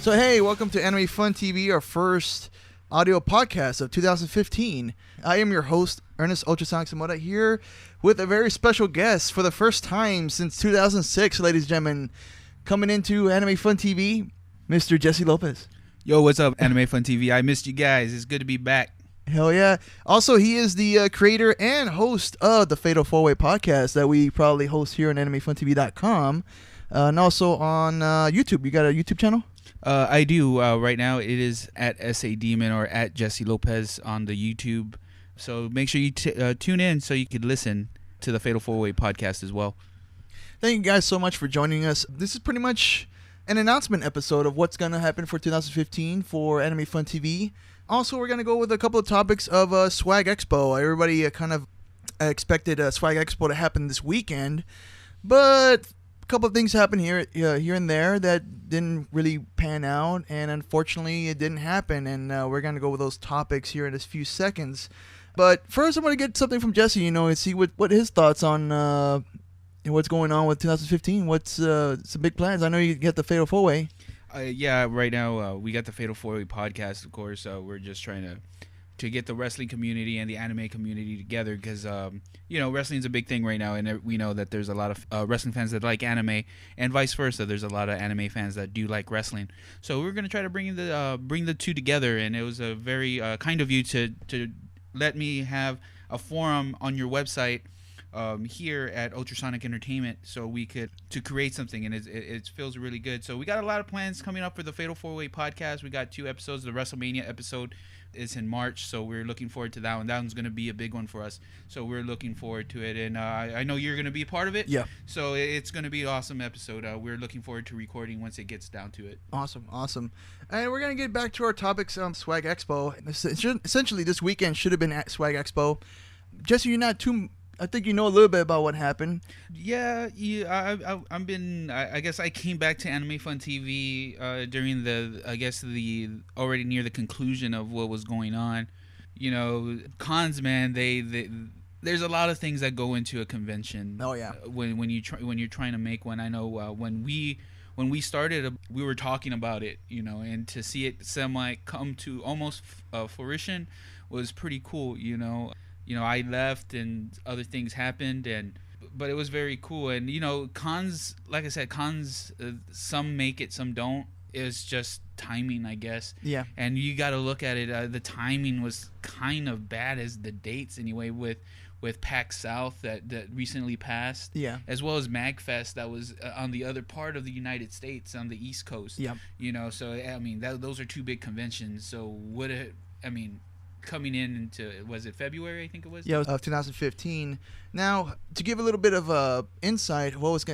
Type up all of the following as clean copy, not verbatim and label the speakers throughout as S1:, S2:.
S1: So hey, welcome to AnimeFunTV, our first audio podcast of 2015. I am your host, Ernest Ultrasonic Samoda, here with a very special guest for the first time since 2006, ladies and gentlemen. Coming into AnimeFunTV, Mr. Jesse Lopez.
S2: Yo, what's up, AnimeFunTV? I missed you guys. It's good to be back.
S1: Hell yeah. Also, he is the creator and host of the Fatal 4-Way podcast that we probably host here on AnimeFunTV.com and also on YouTube. You got a YouTube channel?
S2: I do. Right now, it is at SA Demon or at Jesse Lopez on the YouTube. So make sure you tune in so you could listen to the Fatal 4-Way podcast as well.
S1: Thank you guys so much for joining us. This is pretty much an announcement episode of what's going to happen for 2015 for AnimeFunTV. Also, we're going to go with a couple of topics of Swag Expo. Everybody kind of expected Swag Expo to happen this weekend, but a couple of things happened here and there that didn't really pan out, and unfortunately it didn't happen, and we're going to go with those topics here in a few seconds. But first I'm going to get something from Jesse, and see what his thoughts on what's going on with 2015. What's some big plans? I know you get the Fatal 4-Way.
S2: Yeah, right now we got the Fatal 4-Way podcast, of course. We're just trying to get the wrestling community and the anime community together because, wrestling's a big thing right now, and we know that there's a lot of wrestling fans that like anime, and vice versa. There's a lot of anime fans that do like wrestling. So we're going to try to bring the two together, and it was a very kind of you to let me have a forum on your website here at Ultrasonic Entertainment, so we could to create something, and it feels really good. So we got a lot of plans coming up for the Fatal 4-Way podcast. We got 2 episodes. The WrestleMania episode is in March, so we're looking forward to that one. That one's going to be a big one for us, so we're looking forward to it, and I know you're going to be a part of it.
S1: Yeah. So
S2: it's going to be an awesome episode. We're looking forward to recording once it gets down to it.
S1: Awesome. And we're going to get back to our topics on Swag Expo. Essentially, this weekend should have been at Swag Expo. Jesse, you're not too... I think you know a little bit about what happened.
S2: Yeah. I guess I came back to AnimeFunTV during the already near the conclusion of what was going on. Cons, man. There's a lot of things that go into a convention.
S1: Oh yeah.
S2: When you're trying to make one, I know when we started, we were talking about it, and to see it semi come to almost fruition was pretty cool, I left and other things happened, but it was very cool. And cons, like I said, some make it, some don't. It's just timing, I guess.
S1: Yeah.
S2: And you got to look at it. The timing was kind of bad as the dates anyway, with PAX South that recently passed.
S1: Yeah.
S2: As well as MagFest that was on the other part of the United States on the East Coast.
S1: Yeah.
S2: So I mean those are 2 big conventions. So coming into, was it February? I think it was.
S1: Yeah, of 2015. Now, to give a little bit of insight, what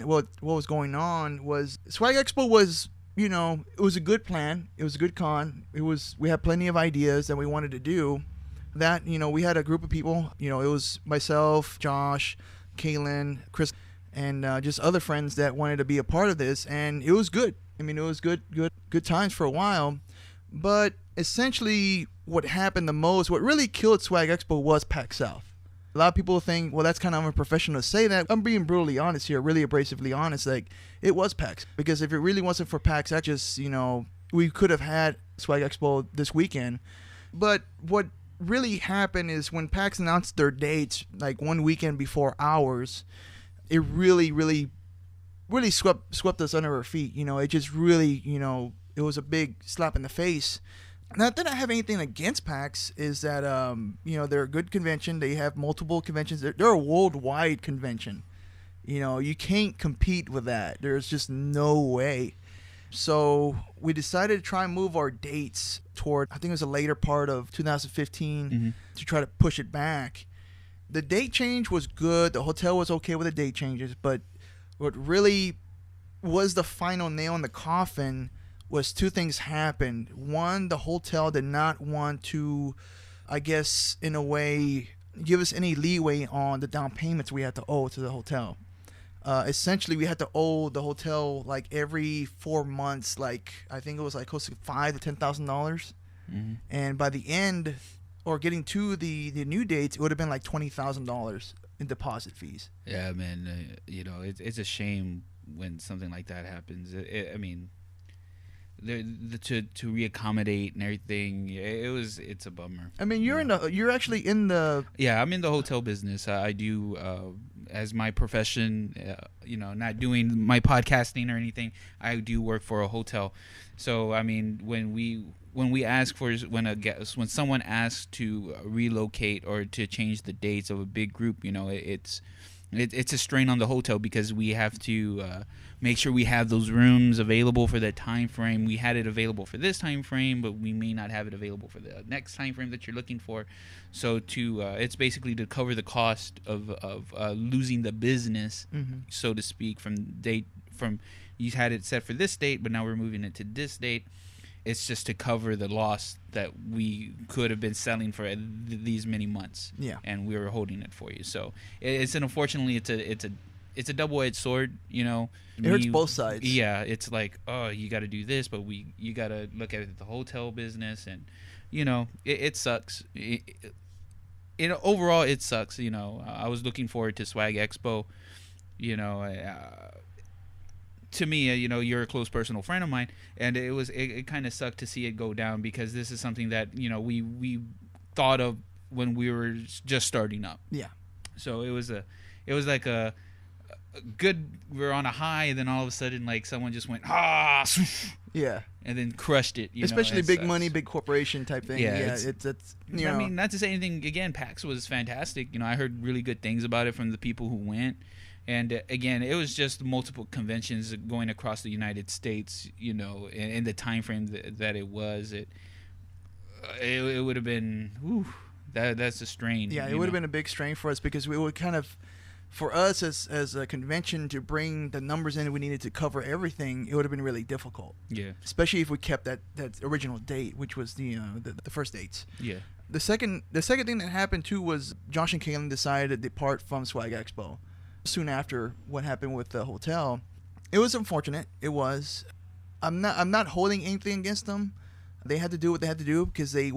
S1: was going on was Swag Expo was, it was a good plan. It was a good con. We had plenty of ideas that we wanted to do. That we had a group of people. It was myself, Josh, Kaylin, Chris, and just other friends that wanted to be a part of this, and it was good. I mean, it was good times for a while, but essentially, what happened the most, what really killed Swag Expo was PAX South. A lot of people think, well, that's kind of unprofessional to say that. I'm being brutally honest here, really abrasively honest. Like, it was PAX. Because if it really wasn't for PAX, we could have had Swag Expo this weekend. But what really happened is when PAX announced their dates, like 1 weekend before ours, it really, really, really swept us under our feet. It just really, it was a big slap in the face. Not that I have anything against PAX, is that they're a good convention. They have multiple conventions. They're a worldwide convention. You can't compete with that. There's just no way. So we decided to try and move our dates toward, I think it was a later part of 2015, to try to push it back. The date change was good. The hotel was okay with the date changes, but what really was the final nail in the coffin was 2 things happened. One, the hotel did not want to, I guess, in a way, give us any leeway on the down payments we had to owe to the hotel. Essentially, we had to owe the hotel like every 4 months, like I think it was like close to $5,000 to $10,000. And by the end, or getting to the new dates, it would have been like $20,000 in deposit fees.
S2: Yeah, man. It's a shame when something like that happens. I mean, to reaccommodate and everything. It's a bummer.
S1: I mean, you're actually in the.
S2: Yeah, I'm in the hotel business. I do as my profession. Not doing my podcasting or anything. I do work for a hotel. So I mean, when we ask for when someone asks to relocate or to change the dates of a big group, it's a strain on the hotel because we have to make sure we have those rooms available for that time frame. We had it available for this time frame, but we may not have it available for the next time frame that you're looking for. So it's basically to cover the cost of losing the business, so to speak, from you had it set for this date, but now we're moving it to this date. It's just to cover the loss that we could have been selling for these many months.
S1: Yeah.
S2: And we were holding it for you. So unfortunately it's a double-edged sword, It
S1: hurts both sides.
S2: Yeah, it's like, oh, you got to do this, but you got to look at the hotel business, and it sucks. Overall it sucks. I was looking forward to Swag Expo. To me, you're a close personal friend of mine, and it kind of sucked to see it go down because this is something that we thought of when we were just starting up.
S1: Yeah.
S2: So it was like a good. We're on a high, and then all of a sudden, like someone just went
S1: yeah,
S2: and then crushed it.
S1: Especially big money, big corporation type thing. Yeah, it's
S2: I mean, not to say anything. Again, PAX was fantastic. I heard really good things about it from the people who went. And again, it was just multiple conventions going across the United States, in the time frame that it was. It would have been, that's a strain.
S1: Yeah, it would have been a big strain for us because we would kind of, for us as a convention to bring the numbers in we needed to cover everything, it would have been really difficult.
S2: Yeah.
S1: Especially if we kept that original date, which was the first dates.
S2: Yeah.
S1: The second thing that happened too was Josh and Kaylin decided to depart from Swag Expo. Soon after what happened with the hotel. It was unfortunate. It was. I'm not holding anything against them. They had to do what they had to do because they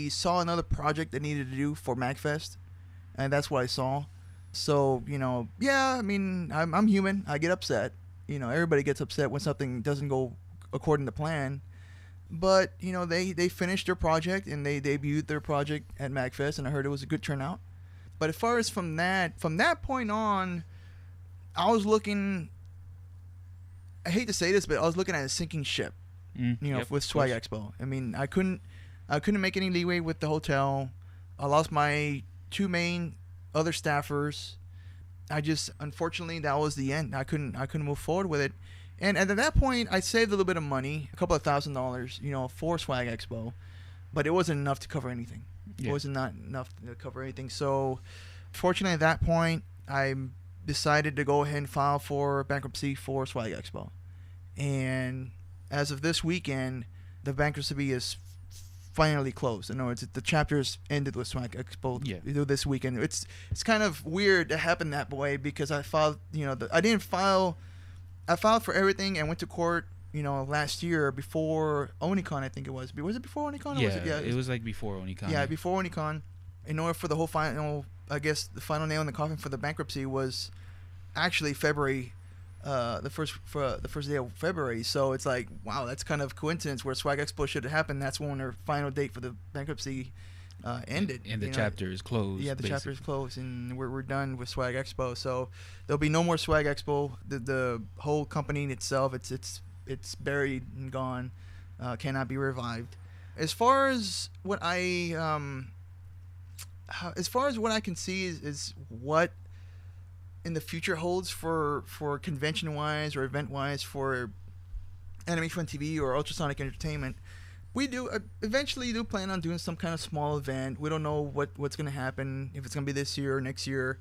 S1: saw another project they needed to do for MagFest, and that's what I saw. So yeah, I mean, I'm human. I get upset. Everybody gets upset when something doesn't go according to plan. But they finished their project and they debuted their project at MagFest, and I heard it was a good turnout. But as far as from that point on, I was looking. I hate to say this, but I was looking at a sinking ship. With Swag Expo. I mean, I couldn't make any leeway with the hotel. I lost my two main other staffers. Unfortunately, that was the end. I couldn't move forward with it. And at that point, I saved a little bit of money, a couple of $1,000s, for Swag Expo, but it wasn't enough to cover anything. Yeah. It was not enough to cover anything. So, fortunately, at that point, I decided to go ahead and file for bankruptcy for Swag Expo. And as of this weekend, the bankruptcy is finally closed. In other words, the chapters ended with Swag Expo this weekend. It's kind of weird to happen that way because I filed, I filed for everything and went to court. Last year before Onicon, I think it was. Was it before Onicon?
S2: Yeah, it was like before Onicon.
S1: Yeah, before Onicon. In order for the whole final, I guess the final nail in the coffin for the bankruptcy was actually February, the first day of February. So it's like, wow, that's kind of coincidence where Swag Expo should have happened. That's when their final date for the bankruptcy ended.
S2: And the chapter is closed.
S1: Yeah, the chapter is closed, and we're done with Swag Expo. So there'll be no more Swag Expo. The whole company in itself, it's buried and gone, cannot be revived. As far as what I can see is what in the future holds for convention wise or event wise for AnimeFunTV or Ultrasonic Entertainment. We do eventually plan on doing some kind of small event. We don't know what's going to happen, if it's going to be this year or next year.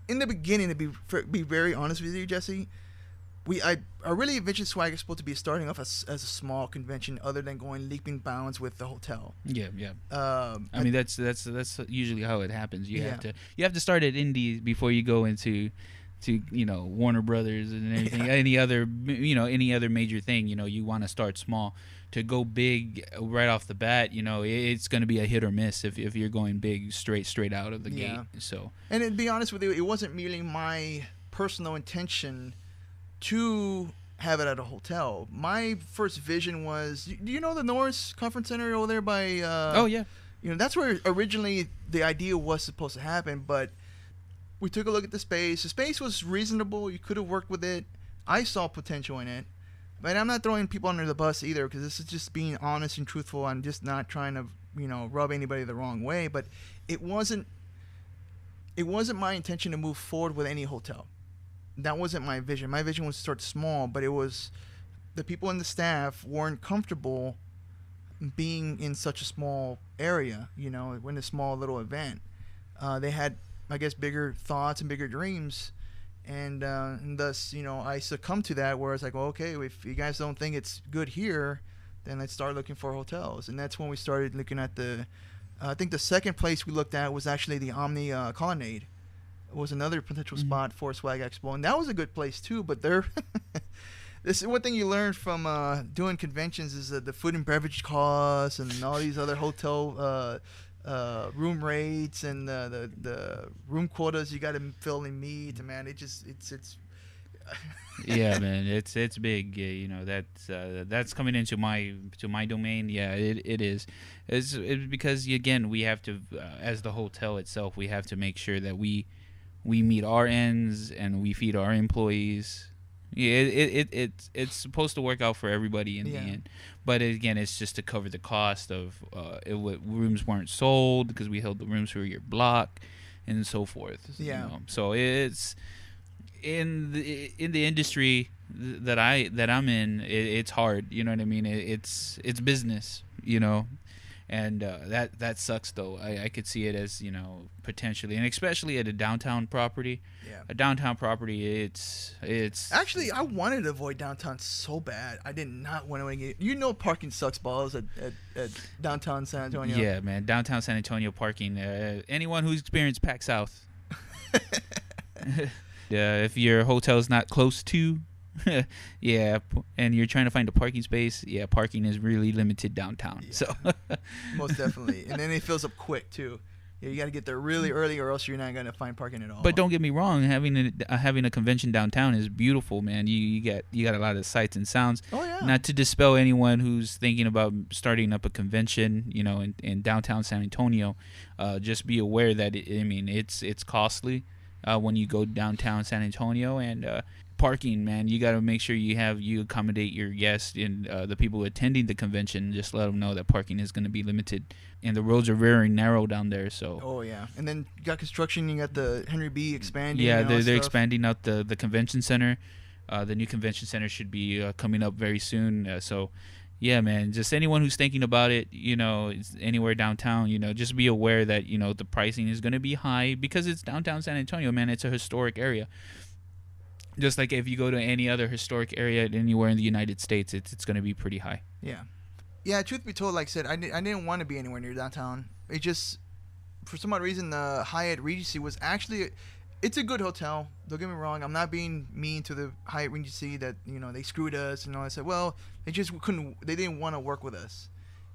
S1: In the beginning, to be very honest with you, Jesse, I really envisioned Swag Expo to be starting off as a small convention, other than going leaping bounds with the hotel.
S2: Yeah. I mean, that's usually how it happens. You have to start at indie before you go into Warner Brothers and everything. Any other major thing. You want to start small. To go big right off the bat, it's going to be a hit or miss if you're going big straight out of the gate. So, and
S1: to be honest with you, it wasn't merely my personal intention to have it at a hotel. My first vision was, do you know the Norris Conference Center over there by?
S2: Oh yeah.
S1: That's where originally the idea was supposed to happen, but we took a look at the space. The space was reasonable. You could have worked with it. I saw potential in it, but I'm not throwing people under the bus either, because this is just being honest and truthful. I'm just not trying to, rub anybody the wrong way. But it wasn't my intention to move forward with any hotel. That wasn't my vision. My vision was to start small, but it was the people and the staff weren't comfortable being in such a small area, in a small little event. They had, I guess, bigger thoughts and bigger dreams, and thus, I succumbed to that, where it's like, well, okay, if you guys don't think it's good here, then let's start looking for hotels. And that's when we started looking at I think the second place we looked at was actually the Omni Colonnade. It was another potential spot for Swag Expo, and that was a good place too, but this is one thing you learn from doing conventions, is that the food and beverage costs and all these other hotel room rates and the room quotas you got to fill and meet. Man, it's
S2: yeah, man, it's big. That's coming into my domain. Yeah, it is. It's because again, we have to, as the hotel itself, we have to make sure that we meet our ends and we feed our employees. Yeah, it's supposed to work out for everybody in the end, but again, it's just to cover the cost of rooms weren't sold because we held the rooms for your block and so forth.
S1: Yeah.
S2: So it's in the industry that I'm in. It's hard. You know what I mean? It's business. And that sucks though. I could see it as potentially, and especially at a downtown property.
S1: Yeah.
S2: A downtown property, it's
S1: actually, I wanted to avoid downtown so bad. I did not want to get. Parking sucks balls at downtown San Antonio.
S2: Yeah, man, downtown San Antonio parking. Anyone who's experienced Pac South. If your hotel's not close to. Yeah, and you're trying to find a parking space. Yeah, parking is really limited downtown. Yeah. So
S1: most definitely, and then it fills up quick too. Yeah, you got to get there really early, or else you're not going to find parking at all.
S2: But don't get me wrong, having a convention downtown is beautiful, man. You got a lot of sights and sounds.
S1: Oh yeah.
S2: Not to dispel anyone who's thinking about starting up a convention, in downtown San Antonio. Just be aware that it's costly when you go downtown San Antonio, and parking, man, you got to make sure you accommodate your guests and the people attending the convention. Just let them know that parking is going to be limited, and the roads are very narrow down there. So
S1: oh yeah, and then you got construction. You got the Henry B expanding.
S2: Yeah, they're expanding out the convention center. The new convention center should be coming up very soon. So yeah, man, just anyone who's thinking about it, anywhere downtown, just be aware that the pricing is going to be high because it's downtown San Antonio, man. It's a historic area. Just like if you go to any other historic area anywhere in the United States, it's going to be pretty high.
S1: Yeah. Truth be told, like I said, I didn't want to be anywhere near downtown. It just, for some odd reason, the Hyatt Regency was actually, it's a good hotel. Don't get me wrong. I'm not being mean to the Hyatt Regency that they screwed us and all. I said, well, they didn't want to work with us.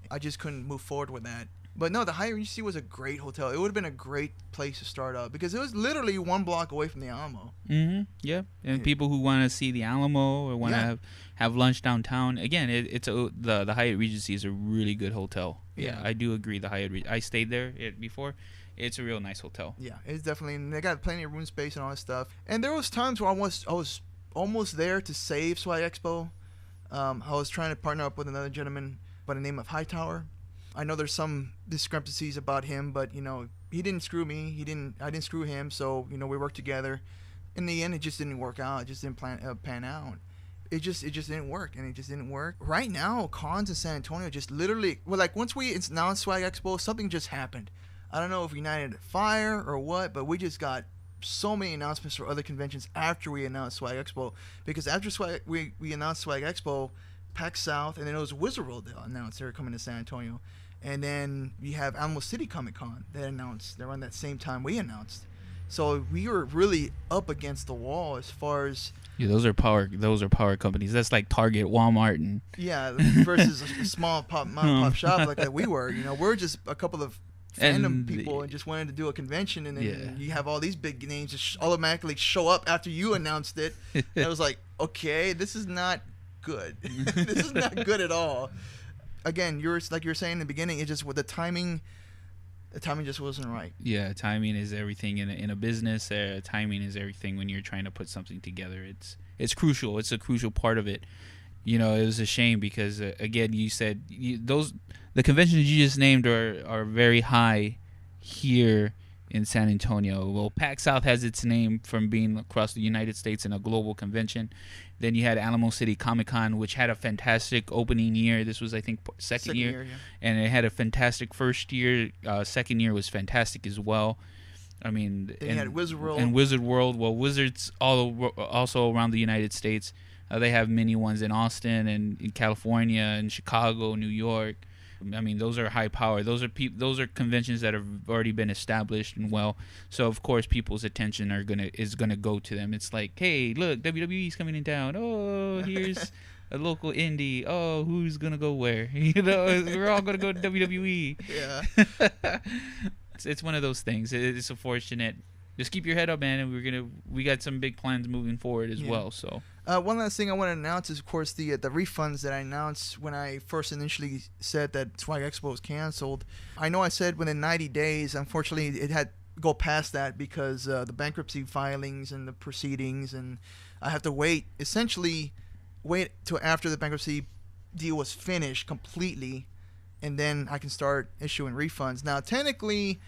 S1: I just couldn't move forward with that. But no, the Hyatt Regency was a great hotel. It would have been a great place to start up because it was literally 1 block away from the Alamo.
S2: Mm-hmm. Yeah, and people who want to see the Alamo or want to have lunch downtown, again, the Hyatt Regency is a really good hotel. Yeah, I do agree. The Hyatt I stayed there before. It's a real nice hotel.
S1: Yeah, it's definitely. And they got plenty of room space and all that stuff. And there was times where I was almost there to save Swag Expo. I was trying to partner up with another gentleman by the name of Hightower. I know there's some discrepancies about him, but he didn't screw me. I didn't screw him. So we worked together. In the end, it just didn't work out. It just didn't pan out. It just didn't work, and it just didn't work. Right now, cons in San Antonio just literally, once we announced Swag Expo, something just happened. I don't know if United Fire or what, but we just got so many announcements for other conventions after we announced Swag Expo. Because after we announced Swag Expo, PAC South, and then it was Wizard World that announced they were coming to San Antonio. And then we have Alamo City Comic Con that announced. They're around that same time we announced. So we were really up against the wall as far as...
S2: Yeah, those are power companies. That's like Target, Walmart, and...
S1: Yeah, versus a small mom and pop shop like that we were. We're just a couple of fandom people and just wanted to do a convention, and then you have all these big names just automatically show up after you announced it. And I was like, okay, this is not good. This is not good at all. Again, like you were saying in the beginning, it just with the timing just wasn't right.
S2: Yeah, timing is everything in a business. Timing is everything when you're trying to put something together. It's crucial. It's a crucial part of it. You know, it was a shame because again, you said the conventions you just named are very high here in San Antonio. Well, PAX South has its name from being across the United States in a global convention. Then you had Alamo City Comic-Con, which had a fantastic opening year. This was, I think, second year. Yeah. And it had a fantastic first year. Second year was fantastic as well. I mean,
S1: then you had Wizard World.
S2: And Wizard World. Well, Wizards also around the United States. They have many ones in Austin and in California and Chicago, New York. I mean, those are high power. Those are conventions that have already been established and well. So of course, people's attention is gonna go to them. It's like, hey, look, WWE's coming in town. Oh, here's a local indie. Oh, who's gonna go where? You know, we're all gonna go to WWE.
S1: Yeah.
S2: It's one of those things. It's unfortunate. Just keep your head up, man, and we got some big plans moving forward as well. So
S1: one last thing I want to announce is, of course, the refunds that I announced when I first initially said that Swag Expo was canceled. I know I said within 90 days. Unfortunately, it had to go past that because the bankruptcy filings and the proceedings, and I have to essentially wait till after the bankruptcy deal was finished completely, and then I can start issuing refunds. Now, technically,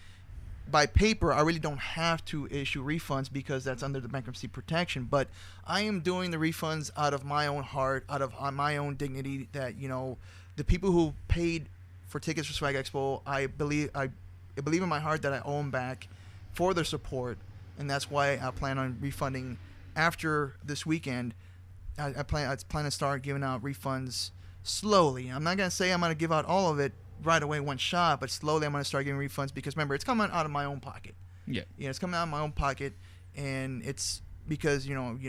S1: by paper, I really don't have to issue refunds because that's under the bankruptcy protection. But I am doing the refunds out of my own heart, out of my own dignity. That, you know, the people who paid for tickets for Swag Expo, I believe in my heart that I owe them back for their support, and that's why I plan on refunding after this weekend. I plan to start giving out refunds slowly. I'm not gonna say I'm gonna give out all of it right away, one shot, but slowly I'm going to start giving refunds because remember, it's coming out of my own pocket.
S2: Yeah.
S1: You know, it's coming out of my own pocket, and it's because, you know,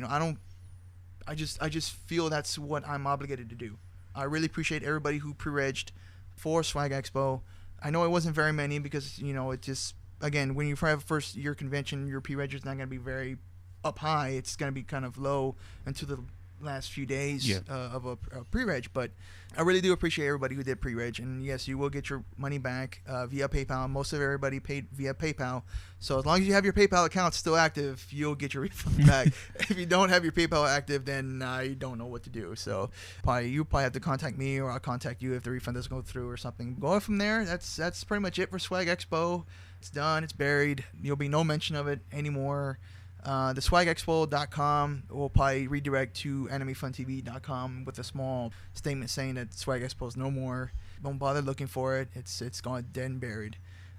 S1: I just feel that's what I'm obligated to do. I really appreciate everybody who pre-regged for Swag Expo. I know it wasn't very many because, you know, it just, again, when you have a first year convention, your pre-reg is not going to be very up high. It's going to be kind of low until the last few days of a pre-reg. But I really do appreciate everybody who did pre-reg, and yes, you will get your money back via PayPal. Most of everybody paid via PayPal, so as long as you have your PayPal account still active, you'll get your refund back. If you don't have your PayPal active, then I don't know what to do. So you probably have to contact me, or I'll contact you if the refund doesn't go through or something. Going from there, that's pretty much it for Swag Expo. It's done. It's buried. There'll be no mention of it anymore. The swagexpo.com will probably redirect to AnimeFunTV.com with a small statement saying that Swag Expo is no more. Don't bother looking for it. It's gone dead and buried.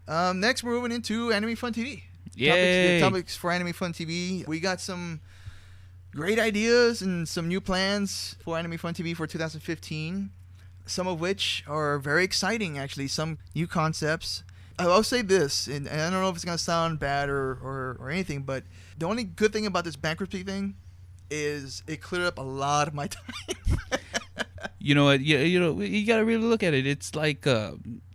S1: Next, we're moving into AnimeFunTV.
S2: Yay!
S1: Topics for AnimeFunTV. We got some great ideas and some new plans for AnimeFunTV for 2015. Some of which are very exciting, actually. Some new concepts. I'll say this, and I don't know if it's going to sound bad or anything, but the only good thing about this bankruptcy thing is it cleared up a lot of my time.
S2: You know what? You got to really look at it. It's like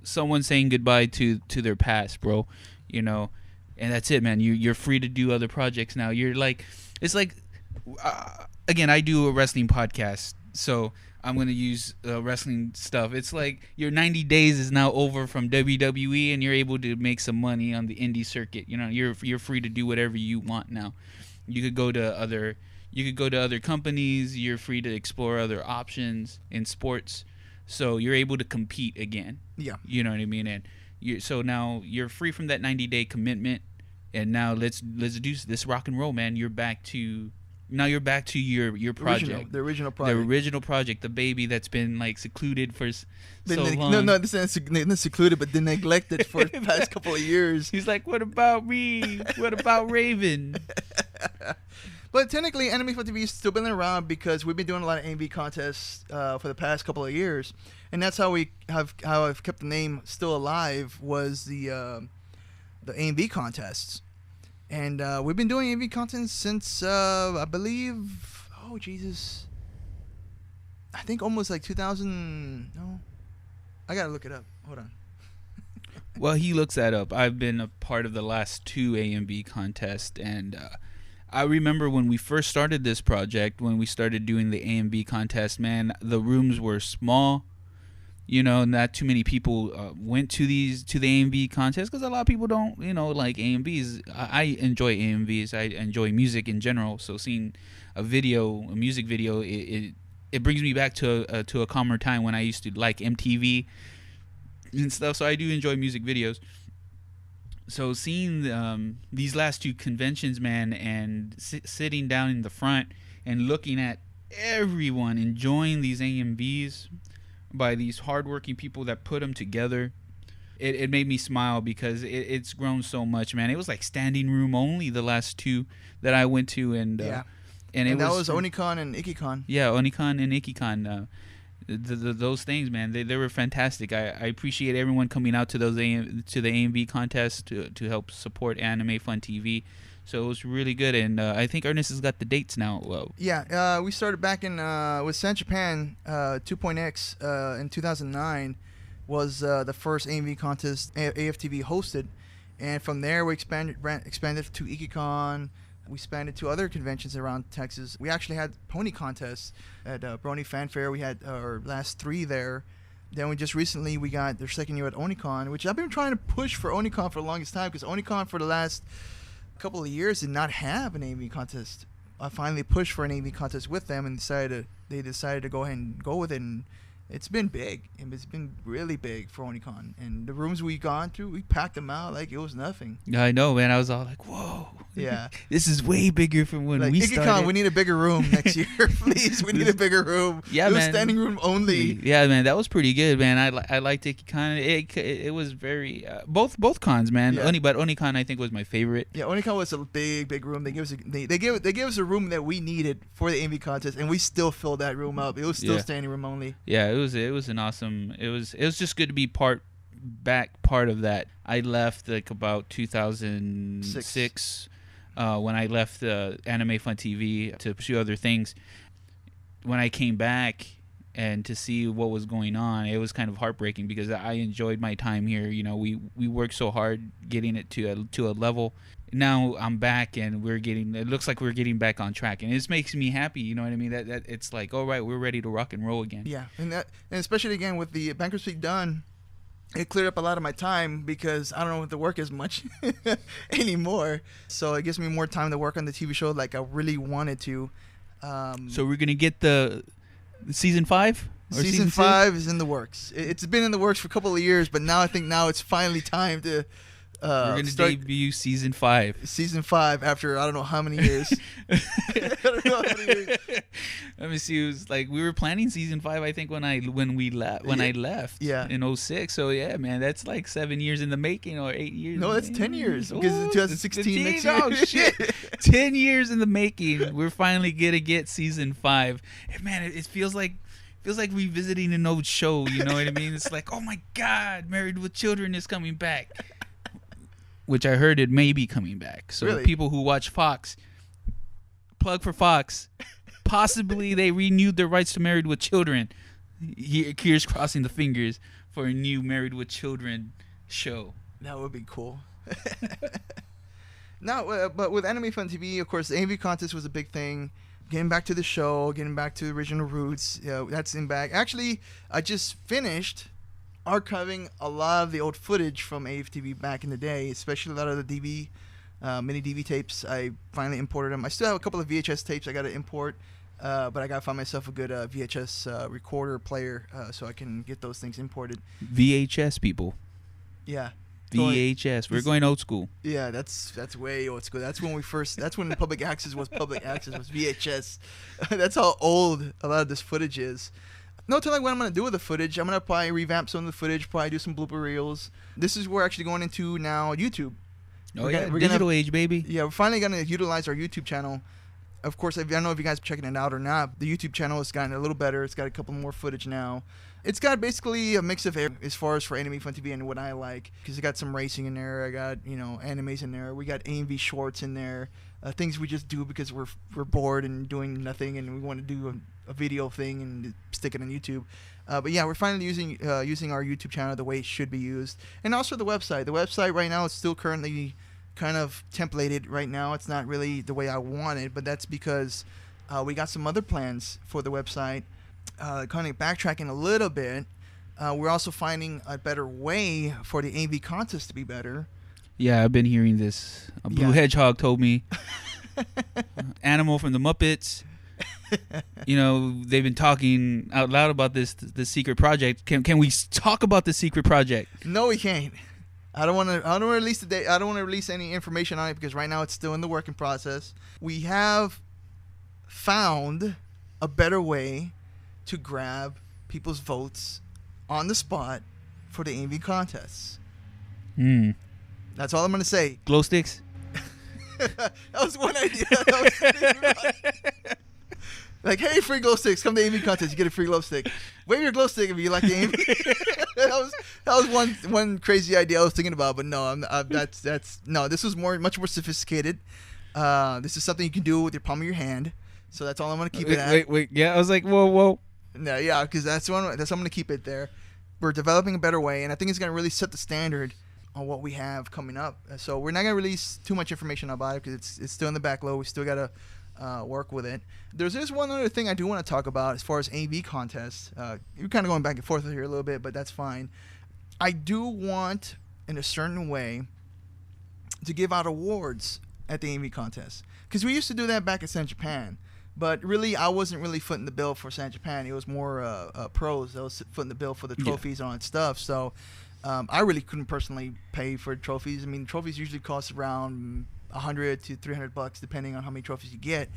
S2: someone saying goodbye to their past, bro. You know, and that's it, man. You're free to do other projects now. You're like, it's like, again, I do a wrestling podcast, so I'm going to use wrestling stuff. It's like your 90 days is now over from WWE, and you're able to make some money on the indie circuit. You know, you're free to do whatever you want now. You could go to other companies. You're free to explore other options in sports. So you're able to compete again.
S1: Yeah.
S2: You know what I mean? And so now you're free from that 90-day commitment, and now let's do this rock and roll, man. You're back to your project.
S1: The original project.
S2: The baby that's been like secluded for so long.
S1: No, this isn't not secluded, but then neglected for the past couple of years.
S2: He's like, what about me? What about Raven?
S1: But technically, AnimeFunTV has still been around because we've been doing a lot of AMV contests for the past couple of years, and that's how I've kept the name still alive, was the AMV contests. And we've been doing AV content since, I believe, I think almost like 2000, no, I gotta look it up, hold on.
S2: Well, he looks that up. I've been a part of the last 2 AMV contests, and I remember when we first started this project, when we started doing the AMV contest, man, the rooms were small. You know, not too many people went to the AMV contests because a lot of people don't, like AMVs. I enjoy AMVs. I enjoy music in general. So seeing a music video, it brings me back to a calmer time when I used to like MTV and stuff. So I do enjoy music videos. So seeing these last 2 conventions, man, and sitting down in the front and looking at everyone enjoying these AMVs by these hardworking people that put them together, it made me smile because it's grown so much, man. It was like standing room only the last 2 that I went to, and that was
S1: Onicon and Ikicon.
S2: Yeah, Onicon and Ikicon. Those things, man, they were fantastic. I appreciate everyone coming out to the AMV contest to help support AnimeFunTV. So it was really good, and I think Ernest has got the dates now.
S1: Yeah, we started back in with San Japan 2.x in 2009 was the first AMV contest AFTV hosted, and from there we expanded to Ikicon. We expanded to other conventions around Texas. We actually had pony contests at Brony Fanfare. We had our last 3 there. Then we just recently we got their second year at Onicon, which I've been trying to push for Onicon for the longest time because Onicon for the last couple of years did not have an AV contest. I finally pushed for an AV contest with them and they decided to go ahead and go with it, and it's been big. It's been really big for Onicon, and the rooms we gone through, we packed them out like it was nothing.
S2: Yeah, I know, man. I was all like, whoa.
S1: Yeah.
S2: This is way bigger from when we started.
S1: Ikicon, we need a bigger room next year, please. We need a bigger room.
S2: Yeah,
S1: it was
S2: man.
S1: Standing room only.
S2: Yeah, man. That was pretty good, man. I liked Ikicon. It was very both cons, man.
S1: Yeah.
S2: But Onicon I think was my favorite.
S1: Yeah, Onicon was a big room. They gave us a room that we needed for the AV contest, and we still filled that room up. It was still standing room only.
S2: Yeah, it was an awesome. It was just good to be part of that. I left like about 2006 when I left AnimeFunTV to pursue other things. When I came back and to see what was going on, it was kind of heartbreaking because I enjoyed my time here. You know, we worked so hard getting it to a level. Now I'm back and it looks like we're getting back on track, and this makes me happy. You know what I mean? That it's like, all right, we're ready to rock and roll again.
S1: Yeah, and especially again with the bankruptcy done, it cleared up a lot of my time because I don't have to work as much anymore. So it gives me more time to work on the TV show like I really wanted to.
S2: So we're gonna get the season 5.
S1: Season 5 is in the works. It's been in the works for a couple of years, but now I think it's finally time to.
S2: We're gonna debut season 5.
S1: Season 5 after I don't know how many years.
S2: Let me see. It was like we were planning season 5. I think when I left.
S1: Yeah.
S2: In 06. So yeah, man, that's like 7 years in the making, or 8 years.
S1: No, that's 10 years because it's 2016 next year.
S2: Oh shit! 10 years in the making. We're finally gonna get season 5. And man, it feels like revisiting an old show. You know what I mean? It's like, oh my God, Married with Children is coming back. Which I heard it may be coming back. So
S1: really?
S2: People who watch Fox, plug for Fox, possibly they renewed their rights to Married with Children. Here's crossing the fingers for a new Married with Children show.
S1: That would be cool. Now, but with AnimeFunTV, of course, the AV contest was a big thing. Getting back to the show, getting back to the original roots, that's in back. Actually, I just finished archiving a lot of the old footage from AFTV back in the day, especially a lot of the mini DV tapes. I finally imported them. I still have a couple of VHS tapes I got to import, but I got to find myself a good VHS recorder player so I can get those things imported.
S2: VHS, people.
S1: Yeah.
S2: VHS. We're going old school.
S1: Yeah, that's way old school. That's when the public access was VHS. That's how old a lot of this footage is. No telling what I'm going to do with the footage. I'm going to probably revamp some of the footage, probably do some blooper reels. This is we're actually going into now YouTube.
S2: We're digital age, baby.
S1: Yeah, we're finally going to utilize our YouTube channel. Of course, I don't know if you guys are checking it out or not. The YouTube channel has gotten a little better. It's got a couple more footage now. It's got basically a mix of as far as for AnimeFunTV and what I like. Because it got some racing in there. I got, animes in there. We got AMV shorts in there. Things we just do because we're bored and doing nothing and we want to do a video thing and stick it on YouTube. But yeah, we're finally using our YouTube channel the way it should be used, and also the website. The website right now is still currently kind of templated. Right now, it's not really the way I want it, but that's because we got some other plans for the website. Kind of backtracking a little bit, we're also finding a better way for the AV contest to be better.
S2: Yeah, I've been hearing this. A blue hedgehog told me. Animal from the Muppets. They've been talking out loud about this secret project. Can we talk about the secret project?
S1: No, we can't. I don't want to release the date. I don't want to release any information on it because right now it's still in the working process. We have found a better way to grab people's votes on the spot for the AV contests. That's all I'm going to say.
S2: Glow sticks?
S1: That was one idea. Like, hey, free glow sticks. Come to AV contest. You get a free glow stick. Wave your glow stick if you like the AV. that was one crazy idea I was thinking about. But no, this was much more sophisticated. This is something you can do with your palm of your hand. So that's all I'm going to keep it at.
S2: Wait. Yeah, I was like, whoa.
S1: No, yeah, because that's I'm going to keep it there. We're developing a better way, and I think it's going to really set the standard on what we have coming up. So we're not going to release too much information about it because it's still in the backlog. We still got to work with it. There's one other thing I do want to talk about as far as AV contests. You're kind of going back and forth here a little bit, but that's fine. I do want, in a certain way, to give out awards at the AV contest because we used to do that back at San Japan. But really, I wasn't really footing the bill for San Japan. It was more pros that was footing the bill for the trophies and all that stuff. So I really couldn't personally pay for trophies. I mean, trophies usually cost around $100 to $300 depending on how many trophies you get.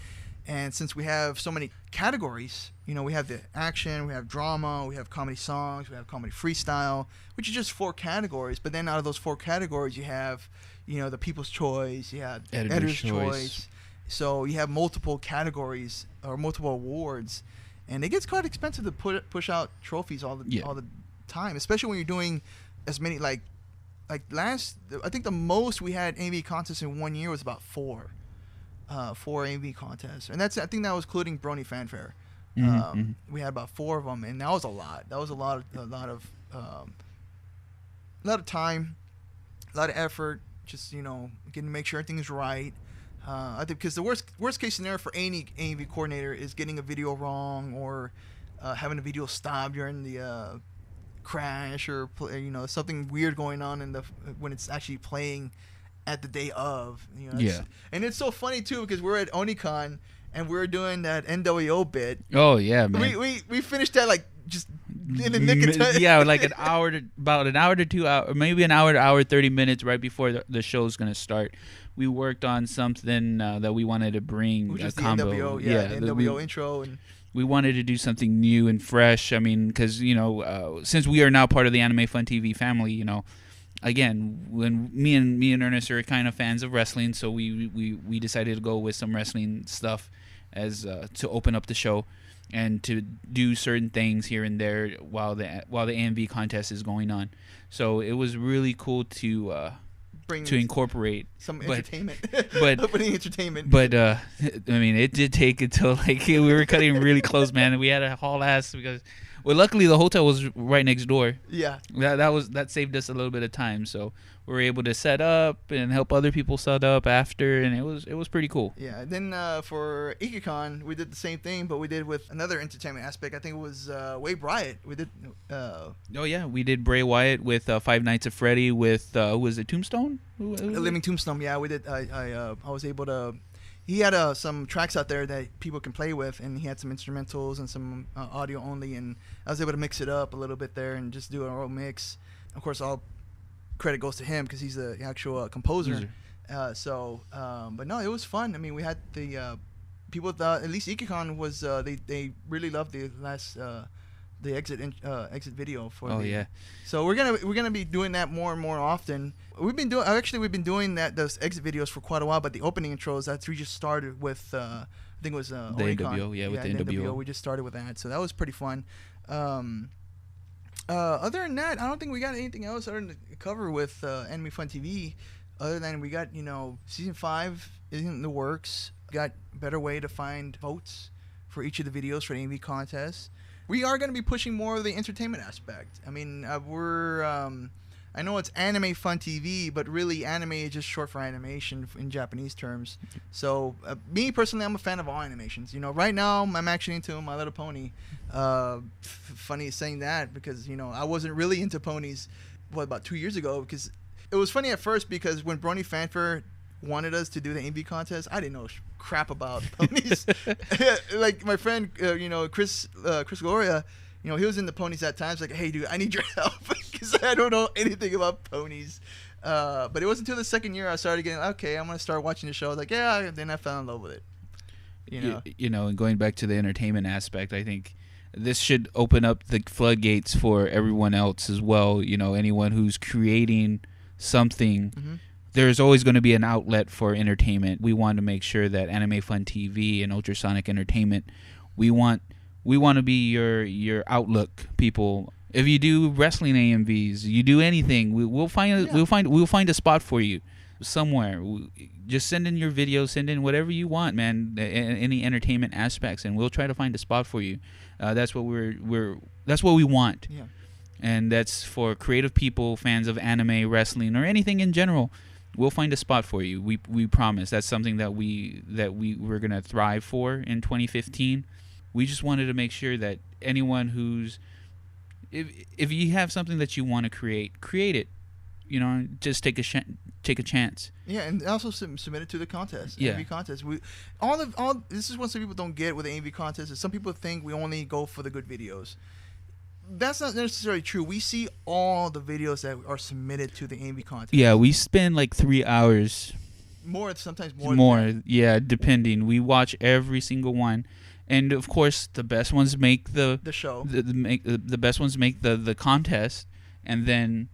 S1: And since we have so many categories, we have the action, we have drama, we have comedy songs, we have comedy freestyle, which is just 4 categories. But then out of those 4 categories, you have, the People's Choice, you have Editor's Choice. So you have multiple categories or multiple awards, and it gets quite expensive to push out trophies all the time, especially when you're doing as many like last. I think the most we had AV contests in 1 year was about 4 AV contests, and I think that was including Brony Fanfare. We had about 4 of them, and that was a lot. That was a lot of time, a lot of effort. Just getting to make sure everything is right. I think because the worst case scenario for any AV coordinator is getting a video wrong or having a video stop during the crash or something weird going on when it's actually playing at the day of. And it's so funny too because we're at Onicon and we're doing that NWO bit.
S2: Oh yeah, man.
S1: We finished that like just in the nick of time.
S2: Yeah, like about an hour to 2 hours, maybe an hour to hour 30 minutes right before the show's gonna start. We worked on something that we wanted to bring,
S1: which is
S2: combo.
S1: The NWO, the NWO intro. And
S2: we wanted to do something new and fresh. I mean, because, since we are now part of the AnimeFunTV family, again, when me and Ernest are kind of fans of wrestling, so we decided to go with some wrestling stuff as to open up the show and to do certain things here and there while the AMV contest is going on. So it was really cool to incorporate
S1: some entertainment,
S2: but
S1: opening entertainment.
S2: But I mean, it did take until we were cutting really close, man. We had a haul ass because, well, luckily the hotel was right next door.
S1: Yeah,
S2: that saved us a little bit of time. So we were able to set up and help other people set up after, and it was pretty cool.
S1: Yeah. Then for IkiCon, we did the same thing, but we did with another entertainment aspect. I think it was Wave Riot. We did.
S2: Oh yeah, we did Bray Wyatt with Five Nights at Freddy with who was it, Tombstone?
S1: Living Tombstone. Yeah, we did. I was able to. He had some tracks out there that people can play with, and he had some instrumentals and some audio only, and I was able to mix it up a little bit there and just do an oral mix. Of course, all credit goes to him because he's the actual composer. But no, it was fun. I mean, we had the people at least IkiCon was they really loved the last the exit video for.
S2: Oh yeah.
S1: So we're gonna be doing that more and more often. We've been doing those exit videos for quite a while, but the opening intros we just started with. I think it was the
S2: NWO, with the NWO.
S1: We just started with that, so that was pretty fun. Other than that, I don't think we got anything else other to cover with AnimeFunTV. Other than we got season 5 is in the works. Got a better way to find votes for each of the videos for the AV contest. We are going to be pushing more of the entertainment aspect. I mean, I know it's AnimeFunTV, but really anime is just short for animation in Japanese terms. So me personally, I'm a fan of all animations. Right now I'm actually into My Little Pony. Funny saying that because I wasn't really into ponies about 2 years ago, because it was funny at first because when Brony Fanfare wanted us to do the AV contest, I didn't know crap about ponies. Like my friend, Chris Gloria, he was in the ponies at times. Like, hey, dude, I need your help because I don't know anything about ponies. But it wasn't until the second year I started getting, okay, I'm gonna start watching the show. I was like, yeah, and then I fell in love with it.
S2: And going back to the entertainment aspect, I think this should open up the floodgates for everyone else as well. Anyone who's creating something. Mm-hmm. There's always going to be an outlet for entertainment. We want to make sure that AnimeFunTV and Ultrasonic Entertainment, we want to be your outlook, people. If you do wrestling AMVs, you do anything, we'll find a spot for you somewhere. Just send in your videos, send in whatever you want, man. Any entertainment aspects, and we'll try to find a spot for you. That's what that's what we want.
S1: Yeah.
S2: And that's for creative people, fans of anime, wrestling, or anything in general. We'll find a spot for you. We promise. That's something that we're gonna thrive for in 2015. We just wanted to make sure that anyone who's, if you have something that you want to create it. Just take a chance.
S1: Yeah, and also submit it to the contest.
S2: Yeah.
S1: AV contest. This is what some people don't get with the AV contest. Is some people think we only go for the good videos. That's not necessarily true. We see all the videos that are submitted to the AV contest.
S2: Yeah, we spend like 3 hours.
S1: Sometimes
S2: more. More, yeah, depending. We watch every single one, and of course, the best ones make the
S1: show.
S2: The best ones make the contest, and then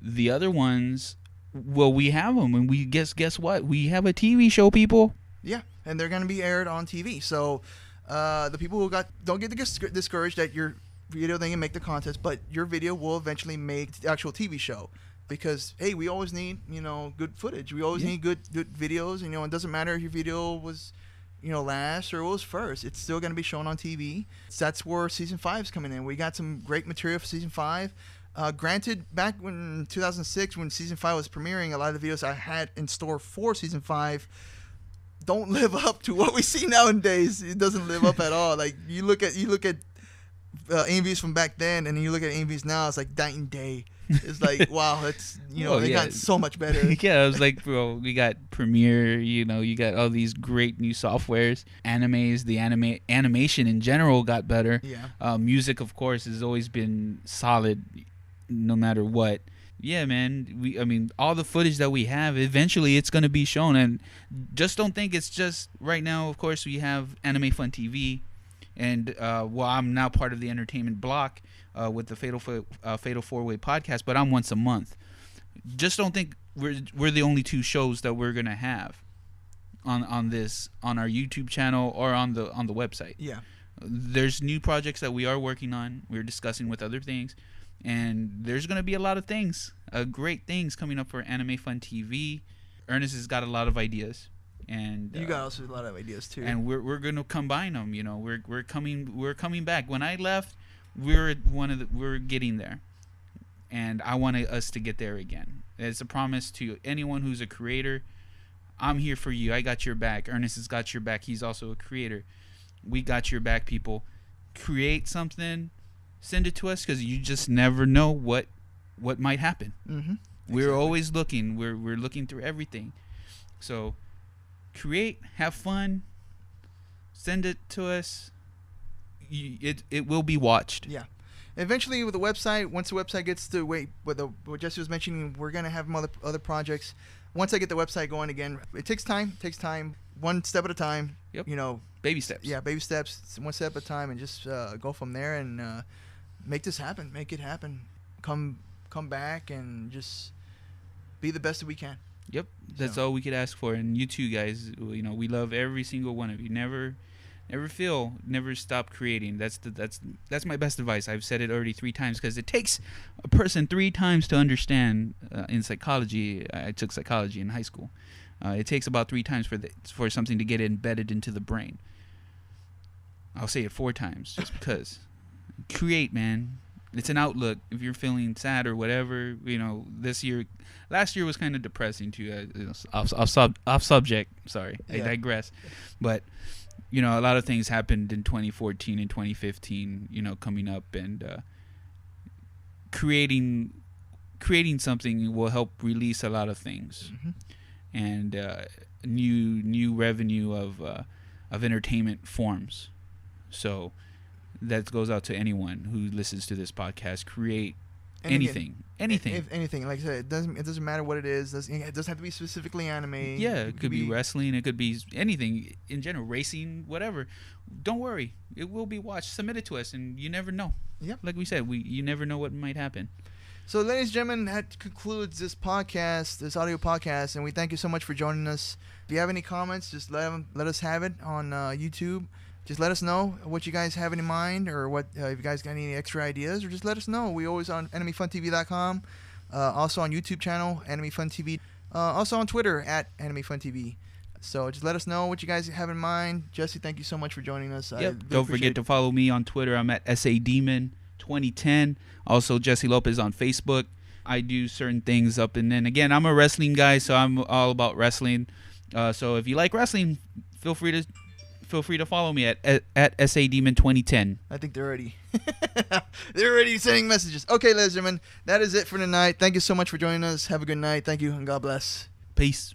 S2: the other ones, well, we have them, and we guess what? We have a TV show, people.
S1: Yeah, and they're going to be aired on TV. So the people who don't get discouraged that your video they can make the contest, but your video will eventually make the actual TV show, because hey, we always need good footage. We always need good videos. It doesn't matter if your video was last or was first. It's still going to be shown on TV. So that's where season 5 is coming in. We got some great material for season 5. Granted, back when 2006, when season 5 was premiering, a lot of the videos I had in store for season 5 don't live up to what we see nowadays. It doesn't live up at all. Like you look at AMVs from back then, and then you look at AMVs now. It's like night and day. It's like wow, it's they got so much better.
S2: Yeah, it was like, bro, we got Premiere. You got all these great new softwares. The animation in general got better.
S1: Yeah.
S2: Music, of course, has always been solid, no matter what. Yeah, man. All the footage that we have, eventually it's going to be shown, and just don't think it's just right now. Of course, we have AnimeFunTV. And I'm now part of the entertainment block with the Fatal 4-Way podcast, but I'm once a month. Just don't think we're the only 2 shows that we're gonna have on our YouTube channel or on the website.
S1: Yeah,
S2: there's new projects that we are working on. We're discussing with other things, and there's gonna be a lot of things, great things coming up for AnimeFunTV. Ernest has got a lot of ideas. And
S1: you got also a lot of ideas too.
S2: And we're gonna combine them. We're coming back. When I left, we're getting there, and I want us to get there again. It's a promise to anyone who's a creator. I'm here for you. I got your back. Ernest has got your back. He's also a creator. We got your back, people. Create something, send it to us, because you just never know what might happen.
S1: Mm-hmm.
S2: We're always looking. We're looking through everything. So. Create, have fun, send it to us. It will be watched.
S1: Yeah. Eventually, with the website, once the website gets to what Jesse was mentioning, we're gonna have other projects. Once I get the website going again, it takes time. One step at a time.
S2: Yep. Baby steps.
S1: Yeah, baby steps. One step at a time, and just go from there and make this happen. Make it happen. Come back and just be the best that we can.
S2: Yep, that's all we could ask for. And you too, guys. We love every single one of you. Never stop creating. That's my best advice. I've said it already 3 times, because it takes a person 3 times to understand. In psychology, I took psychology in high school. It takes about 3 times for something to get embedded into the brain. I'll say it 4 times just because. Create, man. It's an outlook. If you're feeling sad or whatever, last year was kind of depressing too. Off subject. Sorry, I digress. But a lot of things happened in 2014 and 2015. Coming up and creating something will help release a lot of things, and new revenue of entertainment forms. So that goes out to anyone who listens to this podcast. Create anything.
S1: Anything. Like I said, it doesn't matter what it is. It doesn't have to be specifically anime.
S2: Yeah, it could be wrestling. It could be anything in general, racing, whatever. Don't worry, it will be watched. Submit it to us, and you never know.
S1: Yep.
S2: Like we said, you never know what might happen.
S1: So, ladies and gentlemen, that concludes this podcast, this audio podcast, and we thank you so much for joining us. If you have any comments, just let us have it on YouTube. Just let us know what you guys have in mind, or what if you guys got any extra ideas, or just let us know. We always on AnimeFunTV.com, also on YouTube channel AnimeFunTV, also on Twitter at AnimeFunTV. So just let us know what you guys have in mind. Jesse, thank you so much for joining us.
S2: Yep. Don't forget to follow me on Twitter. I'm at SADemon2010. Also Jesse Lopez on Facebook. I do certain things up, and then again, I'm a wrestling guy, so I'm all about wrestling. So if you like wrestling, feel free to follow me at SADemon2010.
S1: I think they're already sending messages. Okay, ladies and gentlemen, that is it for tonight. Thank you so much for joining us. Have a good night. Thank you, and God bless.
S2: Peace.